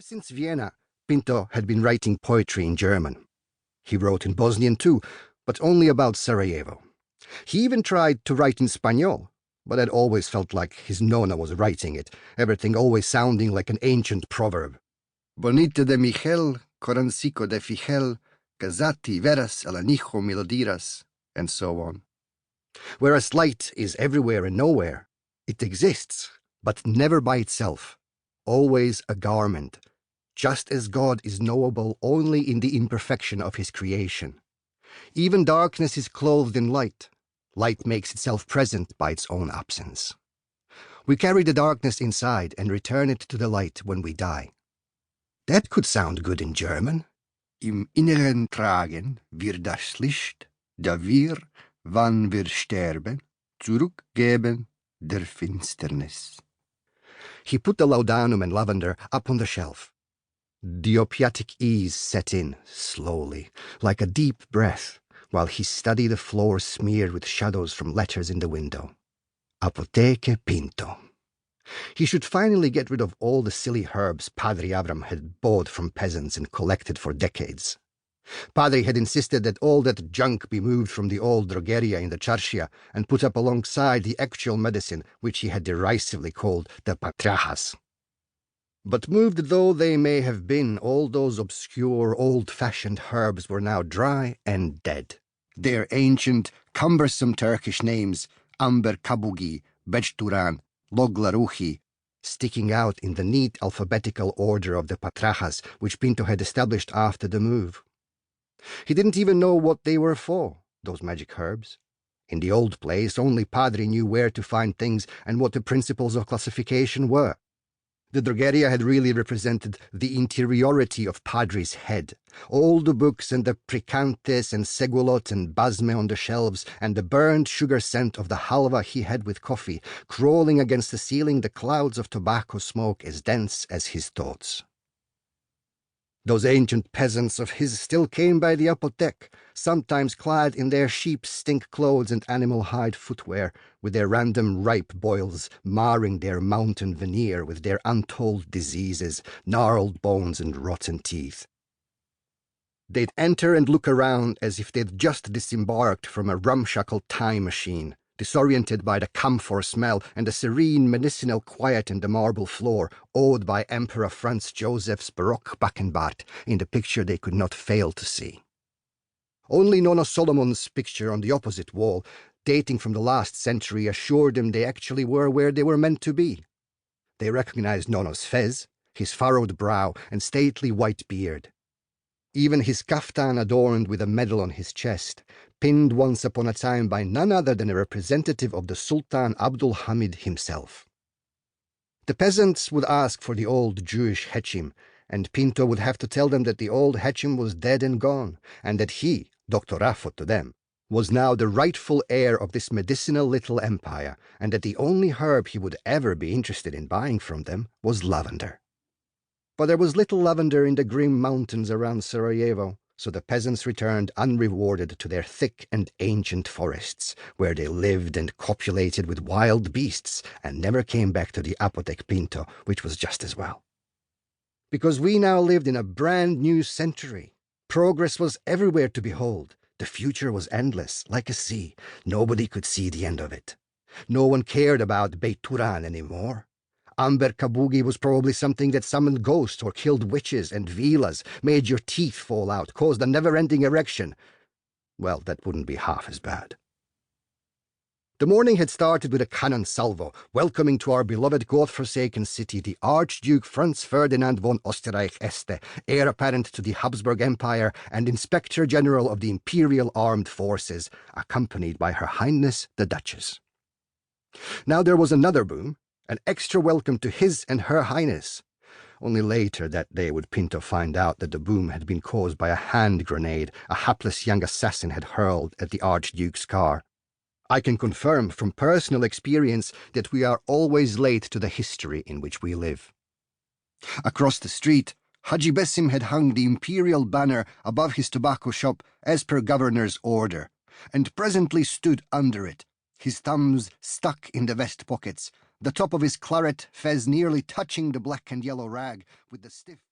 Since Vienna, Pinto had been writing poetry in German. He wrote in Bosnian too, but only about Sarajevo. He even tried to write in Spanish, but had always felt like his nonna was writing it, everything always sounding like an ancient proverb. Bonita de Miguel, corancico de Figel, casati veras el anijo milodiras, and so on. Whereas light is everywhere and nowhere, it exists, but never by itself, always a garment, just as God is knowable only in the imperfection of his creation. Even darkness is clothed in light. Light makes itself present by its own absence. We carry the darkness inside and return it to the light when we die. That could sound good in German. Im Inneren tragen wir das Licht, da wir, wann wir sterben, zurückgeben der Finsternis. He put the laudanum and lavender up on the shelf. The opiatic ease set in, slowly, like a deep breath, while he studied the floor smeared with shadows from letters in the window. Apotheke Pinto. He should finally get rid of all the silly herbs Padre Avram had bought from peasants and collected for decades. Padre had insisted that all that junk be moved from the old drogeria in the Charcia and put up alongside the actual medicine, which he had derisively called the patrajas. But moved though they may have been, all those obscure, old-fashioned herbs were now dry and dead. Their ancient, cumbersome Turkish names, Amber Kabugi, Bechturan, Loglaruhi, sticking out in the neat alphabetical order of the patrajas which Pinto had established after the move. He didn't even know what they were for, those magic herbs. In the old place, only Padre knew where to find things and what the principles of classification were. The drogeria had really represented the interiority of Padre's head. All the books and the Pricantes and Segulot and Basme on the shelves and the burned sugar scent of the halva he had with coffee, crawling against the ceiling the clouds of tobacco smoke as dense as his thoughts. Those ancient peasants of his still came by the apotheke, sometimes clad in their sheep-stink clothes and animal-hide footwear, with their random ripe boils marring their mountain veneer with their untold diseases, gnarled bones and rotten teeth. They'd enter and look around as if they'd just disembarked from a ramshackle time machine, disoriented by the camphor smell and the serene medicinal quiet in the marble floor, awed by Emperor Franz Joseph's Baroque Backenbart in the picture they could not fail to see. Only Nonna Solomon's picture on the opposite wall, dating from the last century, assured them they actually were where they were meant to be. They recognized Nonna's fez, his furrowed brow and stately white beard. Even his kaftan adorned with a medal on his chest, pinned once upon a time by none other than a representative of the Sultan Abdul Hamid himself. The peasants would ask for the old Jewish Hechim, and Pinto would have to tell them that the old Hechim was dead and gone, and that he, Dr. Raffo to them, was now the rightful heir of this medicinal little empire, and that the only herb he would ever be interested in buying from them was lavender. But there was little lavender in the grim mountains around Sarajevo, so the peasants returned unrewarded to their thick and ancient forests, where they lived and copulated with wild beasts, and never came back to the Apotheke Pinto, which was just as well. Because we now lived in a brand new century. Progress was everywhere to behold. The future was endless, like a sea. Nobody could see the end of it. No one cared about Beyturan anymore. Amber Kabugi was probably something that summoned ghosts or killed witches and vilas, made your teeth fall out, caused a never-ending erection. Well, that wouldn't be half as bad. The morning had started with a cannon salvo, welcoming to our beloved God-forsaken city the Archduke Franz Ferdinand von Österreich-Este, heir apparent to the Habsburg Empire and Inspector General of the Imperial Armed Forces, accompanied by Her Highness the Duchess. Now there was another boom, an extra welcome to His and Her Highness. Only later that day would Pinto find out that the boom had been caused by a hand grenade a hapless young assassin had hurled at the Archduke's car. I can confirm from personal experience that we are always late to the history in which we live. Across the street, Haji Bessim had hung the imperial banner above his tobacco shop as per governor's order, and presently stood under it, his thumbs stuck in the vest pockets, the top of his claret fez nearly touching the black and yellow rag with the stiff